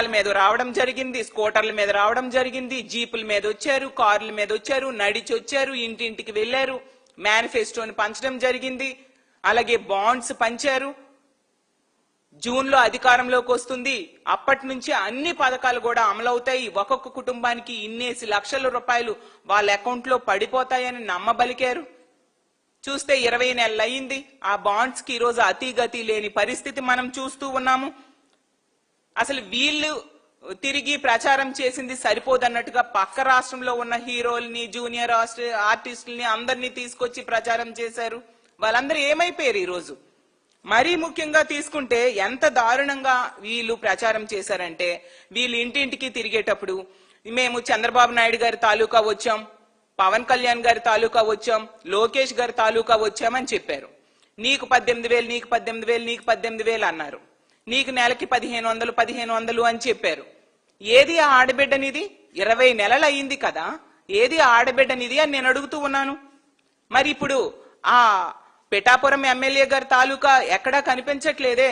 గుర్రాల మీద రావడం జరిగింది, స్కూటర్ల మీద రావడం జరిగింది, జీపుల మీద వచ్చారు, కార్ల మీద వచ్చారు, నడిచి వచ్చారు, ఇంటింటికి వెళ్లారు, మేనిఫెస్టోని పంచడం జరిగింది. అలాగే బాండ్స్ పంచారు. జూన్ లో అధికారంలోకి వస్తుంది. అప్పటి నుంచి అన్ని పథకాలు కూడా అమలవుతాయి. ఒక్కొక్క కుటుంబానికి ఇన్నేసి లక్షల రూపాయలు వాళ్ళ అకౌంట్ లో పడిపోతాయని నమ్మబలికారు. చూస్తే 20 నెలలు అయింది. ఆ బాండ్స్ కి ఈరోజు అతిగతి లేని పరిస్థితి మనం చూస్తూ ఉన్నాము. అసలు వీళ్ళు తిరిగి ప్రచారం చేసింది సరిపోదన్నట్టుగా పక్క రాష్ట్రంలో ఉన్న హీరోల్ని, జూనియర్ ఆర్టిస్టుల్ని అందరినీ తీసుకొచ్చి ప్రచారం చేశారు. వాళ్ళందరూ ఏమైపోయారు ఈరోజు? మరీ ముఖ్యంగా తీసుకుంటే ఎంత దారుణంగా వీళ్ళు ప్రచారం చేశారంటే, వీళ్ళు ఇంటింటికి తిరిగేటప్పుడు మేము చంద్రబాబు నాయుడు గారి తాలూకా వచ్చాం, పవన్ కళ్యాణ్ గారి తాలూకా వచ్చాం, లోకేష్ గారి తాలూకా వచ్చామని చెప్పారు. నీకు 18,000, నీకు 18,000, నీకు 18,000 అన్నారు. నీకు నెలకి 1,500 అని చెప్పారు. ఏది ఆ ఆడబిడ్డనిది? 20 నెలలు అయింది కదా, ఏది ఆడబిడ్డనిది అని నేను అడుగుతూ ఉన్నాను. మరి ఇప్పుడు ఆ పిఠాపురం ఎమ్మెల్యే గారి తాలూకా ఎక్కడా కనిపించట్లేదే.